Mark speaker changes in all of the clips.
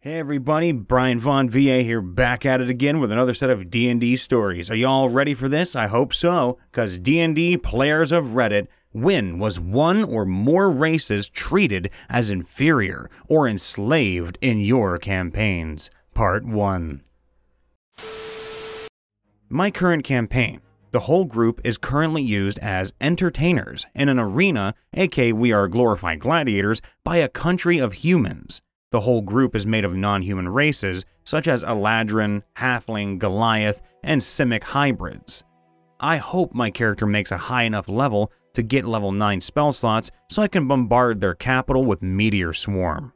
Speaker 1: Hey everybody, Brian Von VA here, back at it again with another set of D&D stories. Are y'all ready for this? I hope so, because D&D Players of Reddit, when was one or more races treated as inferior or enslaved in your campaigns? Part 1. My current campaign. The whole group is currently used as entertainers in an arena, aka we are glorified gladiators, by a country of humans. The whole group is made of non-human races, such as Eladrin, Halfling, Goliath, and Simic hybrids. I hope my character makes a high enough level to get level 9 spell slots so I can bombard their capital with Meteor Swarm.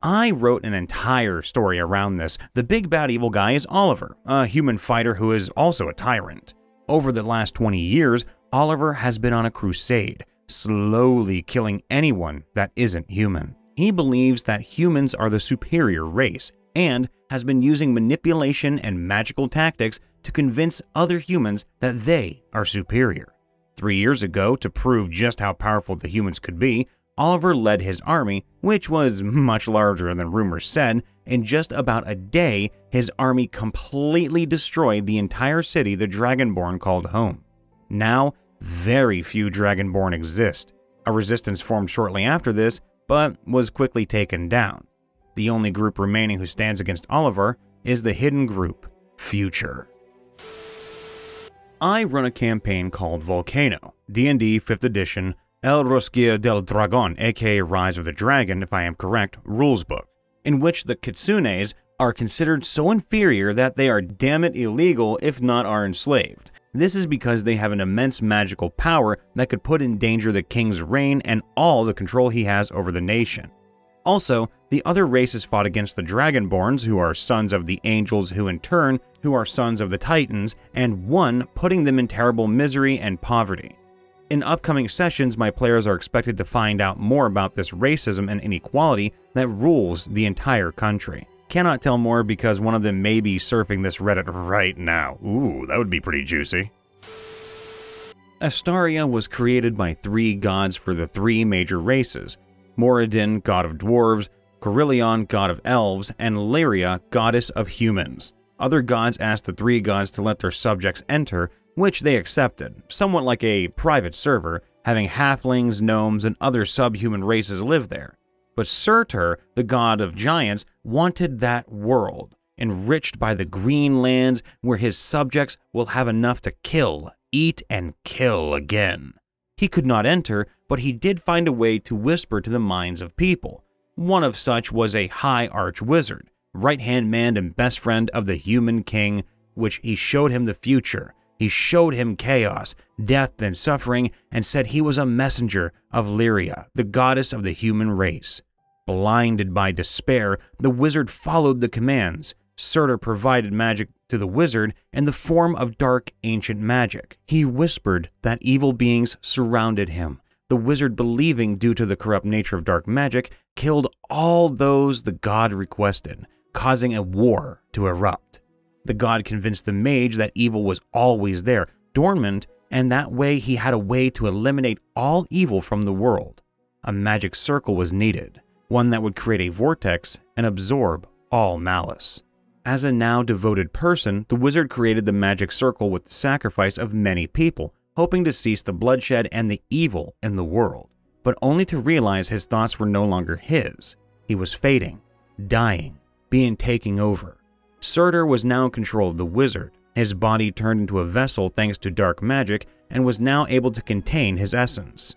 Speaker 1: I wrote an entire story around this. The big bad evil guy is Oliver, a human fighter who is also a tyrant. Over the last 20 years, Oliver has been on a crusade, slowly killing anyone that isn't human. He believes that humans are the superior race, and has been using manipulation and magical tactics to convince other humans that they are superior. 3 years ago, to prove just how powerful the humans could be, Oliver led his army, which was much larger than rumors said. In just about a day, his army completely destroyed the entire city the Dragonborn called home. Now, very few Dragonborn exist. A resistance formed shortly after this, but was quickly taken down. The only group remaining who stands against Oliver is the hidden group, Future. I run a campaign called Volcano, D&D 5th edition, El Rosquilla del Dragón, aka Rise of the Dragon if I am correct, rules book, in which the Kitsunes are considered so inferior that they are damn it illegal if not are enslaved. This is because they have an immense magical power that could put in danger the king's reign and all the control he has over the nation. Also, the other races fought against the Dragonborns, who are sons of the angels who in turn who are sons of the Titans, and won, putting them in terrible misery and poverty. In upcoming sessions, my players are expected to find out more about this racism and inequality that rules the entire country. Cannot tell more because one of them may be surfing this Reddit right now. Ooh, that would be pretty juicy. Astaria was created by 3 gods for the 3 major races: Moradin, god of dwarves, Coryllion, god of elves, and Lyria, goddess of humans. Other gods asked the 3 gods to let their subjects enter, which they accepted, somewhat like a private server, having halflings, gnomes, and other subhuman races live there. But Surtur, the god of giants, wanted that world, enriched by the green lands where his subjects will have enough to kill, eat, and kill again. He could not enter, but he did find a way to whisper to the minds of people. One of such was a high arch-wizard, right-hand man and best friend of the human king, which he showed him the future. He showed him chaos, death, and suffering, and said he was a messenger of Lyria, the goddess of the human race. Blinded by despair, the wizard followed the commands. Surtur provided magic to the wizard in the form of dark ancient magic. He whispered that evil beings surrounded him. The wizard, believing due to the corrupt nature of dark magic, killed all those the god requested, causing a war to erupt. The god convinced the mage that evil was always there, dormant, and that way he had a way to eliminate all evil from the world. A magic circle was needed, one that would create a vortex and absorb all malice. As a now devoted person, the wizard created the magic circle with the sacrifice of many people, hoping to cease the bloodshed and the evil in the world, but only to realize his thoughts were no longer his. He was fading, dying, being taken over. Surtur was now in control of the wizard. His body turned into a vessel thanks to dark magic and was now able to contain his essence.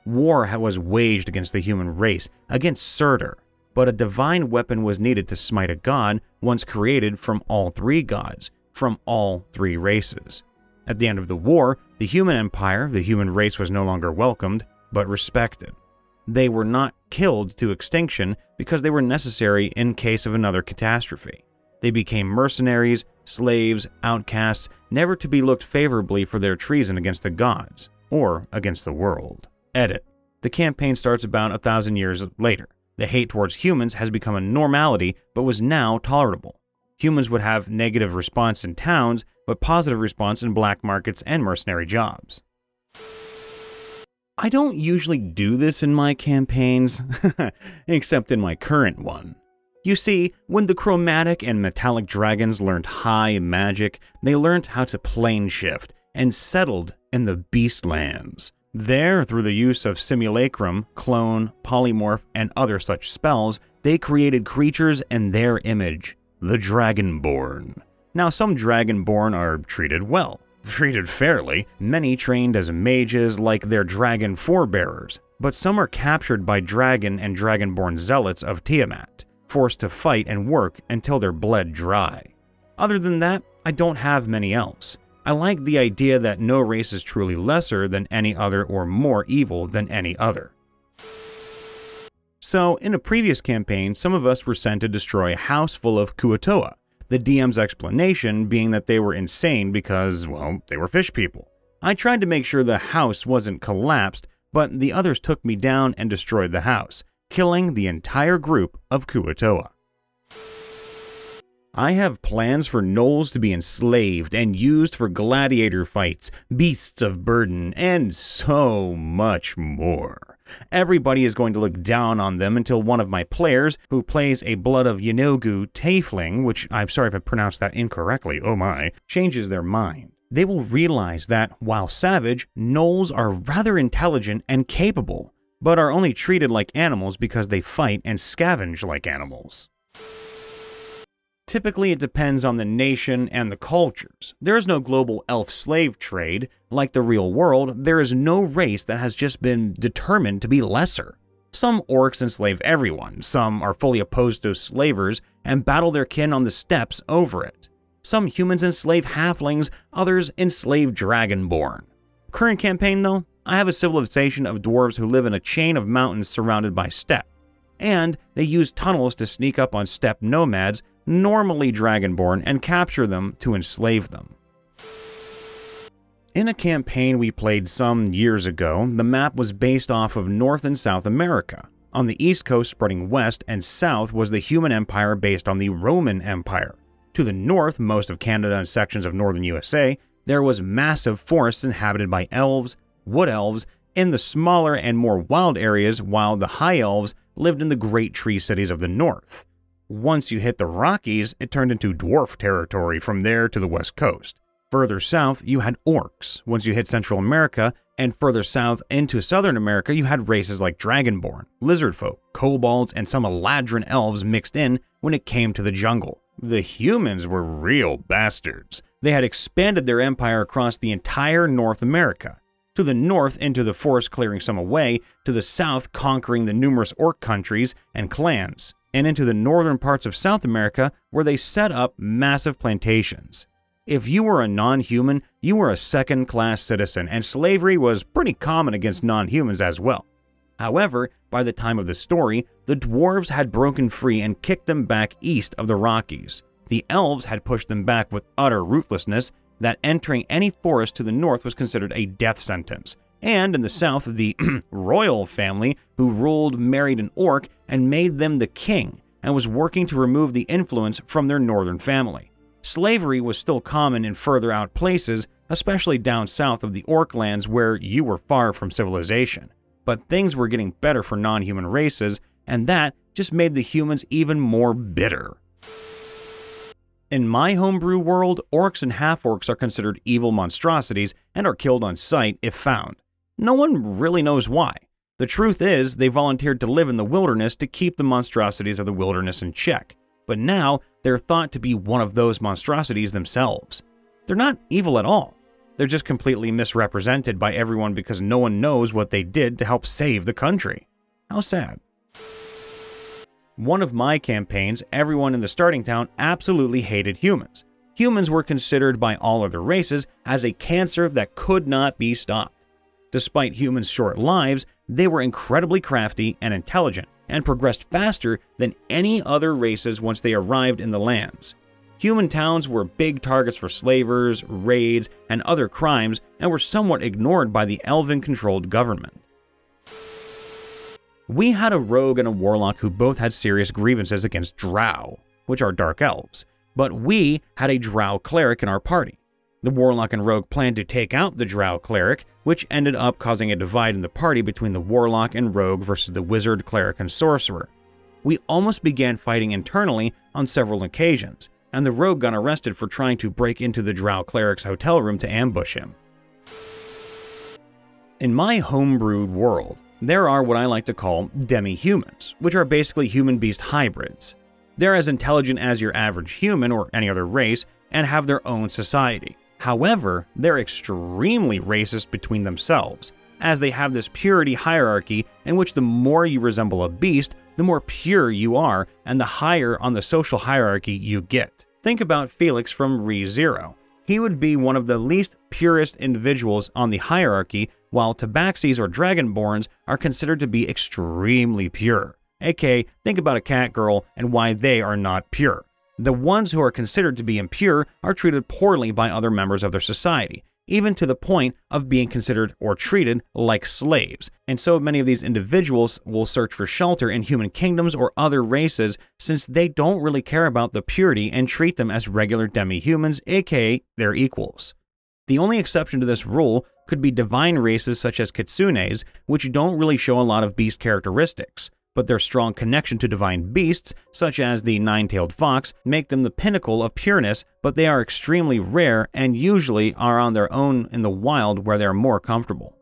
Speaker 1: War was waged against the human race, against Surtur, but a divine weapon was needed to smite a god once created from all 3 gods, from all 3 races. At the end of the war, the human empire, the human race, was no longer welcomed, but respected. They were not killed to extinction because they were necessary in case of another catastrophe. They became mercenaries, slaves, outcasts, never to be looked favorably for their treason against the gods, or against the world. Edit. The campaign starts about 1,000 years later. The hate towards humans has become a normality, but was now tolerable. Humans would have negative response in towns, but positive response in black markets and mercenary jobs. I don't usually do this in my campaigns, except in my current one. You see, when the chromatic and metallic dragons learned high magic, they learned how to plane shift and settled in the Beastlands. There, through the use of simulacrum, clone, polymorph, and other such spells, they created creatures in their image, the Dragonborn. Now, some Dragonborn are treated well, treated fairly, many trained as mages like their dragon forebearers, but some are captured by dragon and Dragonborn zealots of Tiamat, forced to fight and work until they're bled dry. Other than that, I don't have many else. I like the idea that no race is truly lesser than any other or more evil than any other. So, in a previous campaign, some of us were sent to destroy a house full of Kuatoa, the DM's explanation being that they were insane because, well, they were fish people. I tried to make sure the house wasn't collapsed, but the others took me down and destroyed the house, killing the entire group of Kuatoa. I have plans for gnolls to be enslaved and used for gladiator fights, beasts of burden, and so much more. Everybody is going to look down on them until one of my players, who plays a Blood of Yenogu Tiefling, which I'm sorry if I pronounced that incorrectly, oh my, changes their mind. They will realize that, while savage, gnolls are rather intelligent and capable, but are only treated like animals because they fight and scavenge like animals. Typically, it depends on the nation and the cultures. There is no global elf-slave trade. Like the real world, there is no race that has just been determined to be lesser. Some orcs enslave everyone, some are fully opposed to slavers and battle their kin on the steppes over it. Some humans enslave halflings, others enslave dragonborn. Current campaign though, I have a civilization of dwarves who live in a chain of mountains surrounded by steppe. And they use tunnels to sneak up on steppe nomads, normally dragonborn, and capture them to enslave them. In a campaign we played some years ago, the map was based off of North and South America. On the east coast spreading west and south was the human empire based on the Roman Empire. To the north, most of Canada and sections of northern USA, there was massive forests inhabited by elves, wood elves, in the smaller and more wild areas, while the high elves lived in the great tree cities of the north. Once you hit the Rockies, it turned into dwarf territory from there to the west coast. Further south, you had orcs. Once you hit Central America, and further south into Southern America, you had races like Dragonborn, Lizardfolk, Kobolds, and some Eladrin elves mixed in when it came to the jungle. The humans were real bastards. They had expanded their empire across the entire North America. To the north into the forest clearing some away, to the south conquering the numerous orc countries and clans, and into the northern parts of South America where they set up massive plantations. If you were a non-human, you were a second-class citizen, and slavery was pretty common against non-humans as well. However, by the time of the story, the dwarves had broken free and kicked them back east of the Rockies. The elves had pushed them back with utter ruthlessness, that entering any forest to the north was considered a death sentence. And in the south, the royal family, who ruled, married an orc and made them the king, and was working to remove the influence from their northern family. Slavery was still common in further out places, especially down south of the orc lands where you were far from civilization. But things were getting better for non-human races, and that just made the humans even more bitter. In my homebrew world, orcs and half-orcs are considered evil monstrosities and are killed on sight if found. No one really knows why. The truth is, they volunteered to live in the wilderness to keep the monstrosities of the wilderness in check. But now, they're thought to be one of those monstrosities themselves. They're not evil at all. They're just completely misrepresented by everyone because no one knows what they did to help save the country. How sad. One of my campaigns, everyone in the starting town absolutely hated humans. Humans were considered by all other races as a cancer that could not be stopped. Despite humans' short lives, they were incredibly crafty and intelligent, and progressed faster than any other races once they arrived in the lands. Human towns were big targets for slavers, raids, and other crimes, and were somewhat ignored by the elven-controlled government. We had a rogue and a warlock who both had serious grievances against drow, which are dark elves, but we had a drow cleric in our party. The Warlock and Rogue planned to take out the Drow Cleric, which ended up causing a divide in the party between the Warlock and Rogue versus the Wizard, Cleric, and Sorcerer. We almost began fighting internally on several occasions, and the Rogue got arrested for trying to break into the Drow Cleric's hotel room to ambush him. In my homebrewed world, there are what I like to call demi-humans, which are basically human-beast hybrids. They're as intelligent as your average human or any other race and have their own society. However, they're extremely racist between themselves, as they have this purity hierarchy in which the more you resemble a beast, the more pure you are and the higher on the social hierarchy you get. Think about Felix from ReZero. He would be one of the least purest individuals on the hierarchy, while Tabaxis or Dragonborns are considered to be extremely pure. aka, think about a cat girl and why they are not pure. The ones who are considered to be impure are treated poorly by other members of their society, even to the point of being considered or treated like slaves. And so many of these individuals will search for shelter in human kingdoms or other races since they don't really care about the purity and treat them as regular demi-humans, aka their equals. The only exception to this rule could be divine races such as kitsunes, which don't really show a lot of beast characteristics, but their strong connection to divine beasts, such as the nine-tailed fox, make them the pinnacle of pureness, but they are extremely rare and usually are on their own in the wild where they are more comfortable.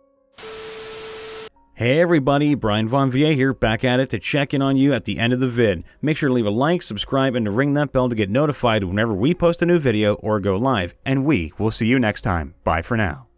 Speaker 1: Hey everybody, Brian Von Vie here, back at it to check in on you at the end of the vid. Make sure to leave a like, subscribe, and to ring that bell to get notified whenever we post a new video or go live, and we will see you next time. Bye for now.